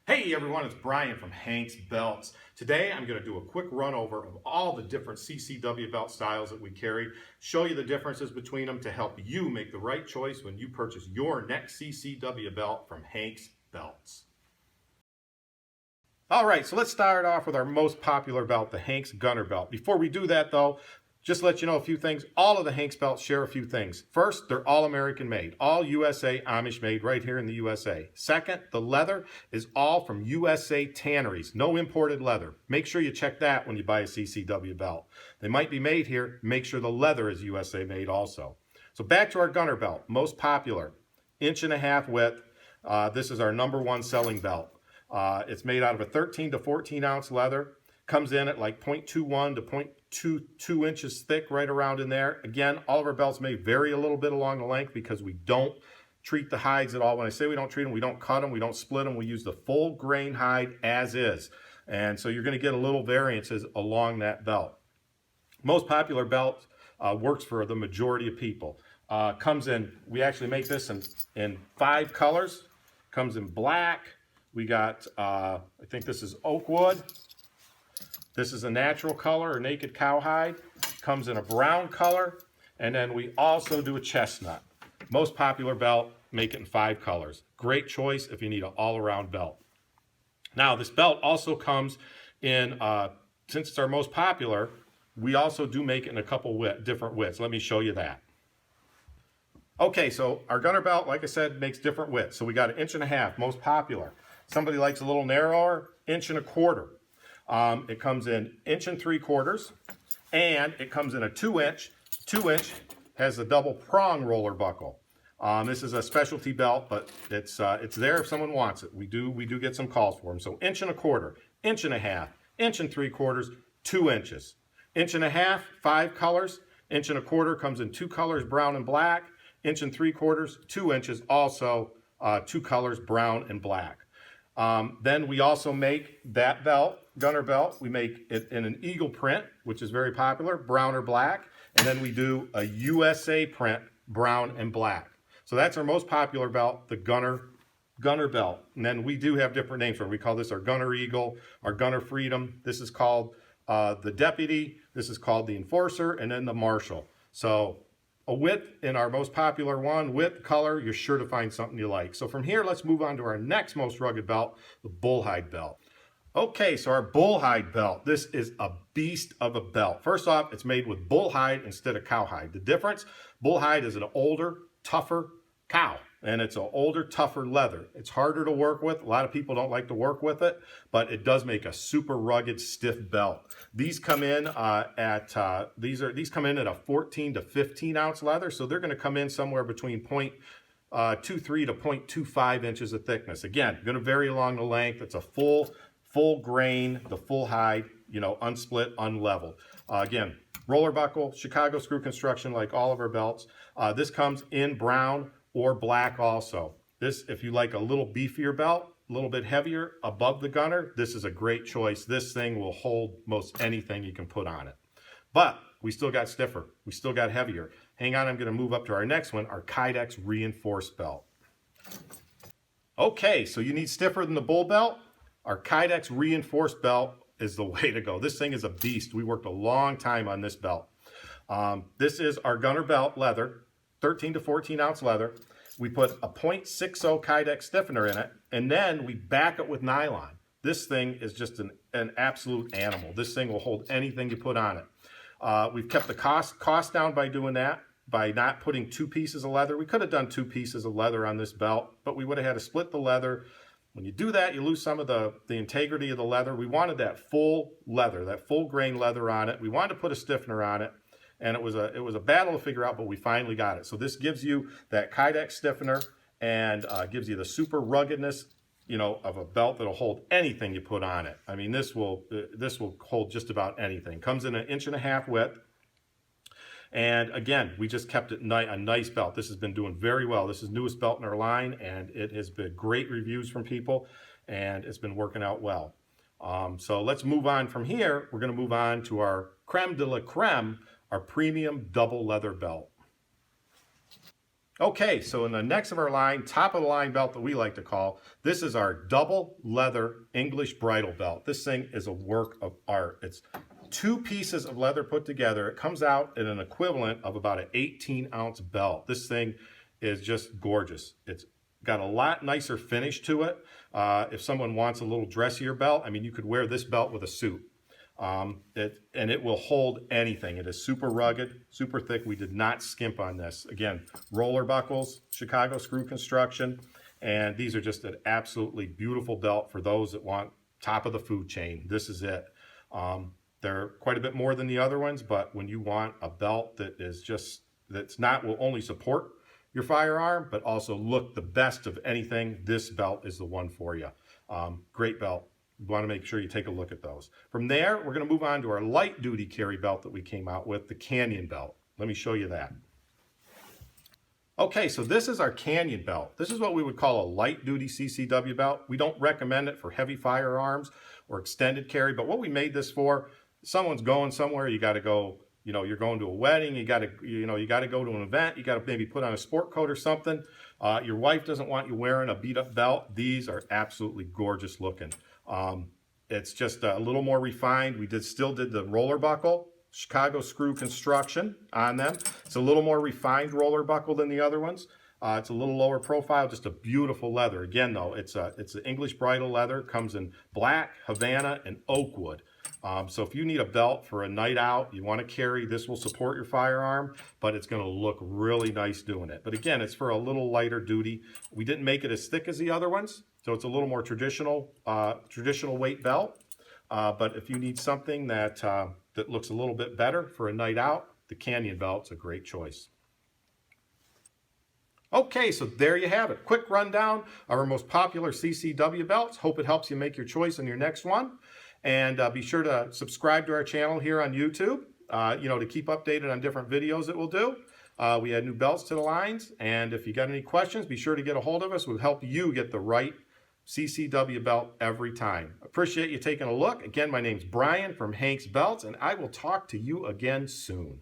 Hey everyone, it's Brian from Hank's Belts. Today I'm going to do a quick run over of all the different CCW belt styles that we carry, show you the differences between them to help you make the right choice when you purchase your next CCW belt from Hank's Belts. All right, so let's start off with our most popular belt, the Hank's Gunner Belt. Before we do that though, just to let you know a few things. All of the Hank's belts share a few things. First, they're all American made, all USA Amish made right here in the USA. Second, the leather is all from USA tanneries, no imported leather. Make sure you check that when you buy a CCW belt. They might be made here, make sure the leather is USA made also. So back to our Gunner Belt, most popular, 1.5 inch width. This is our #1 selling belt. It's made out of a 13 to 14 ounce leather. Comes in at like 0.21 to 0.22 inches thick, right around in there. Again, all of our belts may vary a little bit along the length because we don't treat the hides at all. When I say we don't treat them, we don't cut them, we don't split them. We use the full grain hide as is. And so you're going to get a little variances along that belt. Most popular belt works for the majority of people. Comes in, we actually make this in 5 colors. Comes in black. We got, I think this is oak wood. This is a natural color or naked cowhide. Comes in a brown color. And then we also do a chestnut. Most popular belt, make it in 5 colors. Great choice if you need an all-around belt. Now this belt also comes in, since it's our most popular, we also do make it in a couple different widths. Let me show you that. Okay, so our Gunner Belt, like I said, makes different widths. So we got 1.5 inch, most popular. Somebody likes a little narrower, 1.25 inch. It comes in 1.75 inches, and it comes in a 2 inch. 2 inch has a double prong roller buckle. This is a specialty belt, but it's there if someone wants it. We do get some calls for them. So 1.25 inch, 1.5 inch, 1.75 inch, 2 inches. 1.5 inch, 5 colors. 1.25 inch comes in 2 colors, brown and black. 1.75 inch, 2 inches, also 2 colors, brown and black. Then we also make that belt, Gunner Belt, we make it in an eagle print, which is very popular, brown or black. And then we do a USA print, brown and black. So that's our most popular belt, the Gunner Belt. And then we do have different names for it. We call this our Gunner Eagle, our Gunner Freedom. This is called the Deputy. This is called the Enforcer, and then the Marshal. So a width in our most popular one, width, color, you're sure to find something you like. So from here, let's move on to our next most rugged belt, the Bullhide Belt. Okay, so our Bullhide Belt, this is a beast of a belt. First off, it's made with bullhide instead of cowhide. The difference, bullhide is an older, tougher cow, and it's an older, tougher leather. It's harder to work with. A lot of people don't like to work with it, but it does make a super rugged, stiff belt. These come in these come in at a 14 to 15 ounce leather, so they're going to come in somewhere between 0.23 to 0.25 inches of thickness. Again, going to vary along the length. It's a full grain, the full hide, unsplit, unleveled. Again, roller buckle, Chicago screw construction, like all of our belts. This comes in brown or black also. This, if you like a little beefier belt, a little bit heavier above the Gunner, this is a great choice. This thing will hold most anything you can put on it. But we still got stiffer. We still got heavier. Hang on, I'm going to move up to our next one, our Kydex reinforced belt. Okay, so you need stiffer than the Bull Belt. Our Kydex reinforced belt is the way to go. This thing is a beast. We worked a long time on this belt. This is our Gunner Belt leather, 13 to 14 ounce leather. We put a 0.60 Kydex stiffener in it, and then we back it with nylon. This thing is just an absolute animal. This thing will hold anything you put on it. We've kept the cost down by doing that, by not putting 2 pieces of leather. We could have done 2 pieces of leather on this belt, but we would have had to split the leather. When you do that, you lose some of the integrity of the leather. We wanted that full leather, that full grain leather on it. We wanted to put a stiffener on it, and it was a battle to figure out, but we finally got it. So this gives you that Kydex stiffener and gives you the super ruggedness, of a belt that'll hold anything you put on it. I mean, this will hold just about anything. Comes in 1.5 inch width. And again, we just kept it a nice belt. This has been doing very well. This is the newest belt in our line, and it has been great reviews from people, and it's been working out well. So let's move on from here. We're going to move on to our creme de la creme, our premium double leather belt. Okay, so in the next of our line, top of the line belt that we like to call, this is our double leather English bridle belt. This thing is a work of art. It's 2 pieces of leather put together. It comes out in an equivalent of about an 18-ounce belt. This thing is just gorgeous. It's got a lot nicer finish to it. If someone wants a little dressier belt, I mean, you could wear this belt with a suit. It will hold anything. It is super rugged, super thick. We did not skimp on this. Again, roller buckles, Chicago screw construction, and these are just an absolutely beautiful belt for those that want top of the food chain. This is it. They're quite a bit more than the other ones, but when you want a belt that is just, will only support your firearm, but also look the best of anything, this belt is the one for you. Great belt. You want to make sure you take a look at those. From there, we're going to move on to our light duty carry belt that we came out with, the Canyon belt. Let me show you that. Okay, so this is our Canyon belt. This is what we would call a light duty CCW belt. We don't recommend it for heavy firearms or extended carry, but what we made this for, someone's going somewhere, you got to go, you're going to a wedding, you got to go to an event, you got to maybe put on a sport coat or something. Your wife doesn't want you wearing a beat up belt. These are absolutely gorgeous looking. It's just a little more refined. We still did the roller buckle, Chicago screw construction on them. It's a little more refined roller buckle than the other ones. It's a little lower profile, just a beautiful leather. Again, though, it's an English bridle leather. Comes in black, Havana, and oak wood. So if you need a belt for a night out, you want to carry, this will support your firearm, but it's going to look really nice doing it. But again, it's for a little lighter duty. We didn't make it as thick as the other ones, so it's a little more traditional weight belt. But if you need something that looks a little bit better for a night out, the Canyon belt's a great choice. Okay, so there you have it. Quick rundown of our most popular CCW belts. Hope it helps you make your choice on your next one. And be sure to subscribe to our channel here on YouTube, to keep updated on different videos that we'll do. We add new belts to the lines. And if you got any questions, be sure to get a hold of us. We'll help you get the right CCW belt every time. Appreciate you taking a look. Again, my name's Brian from Hank's Belts, and I will talk to you again soon.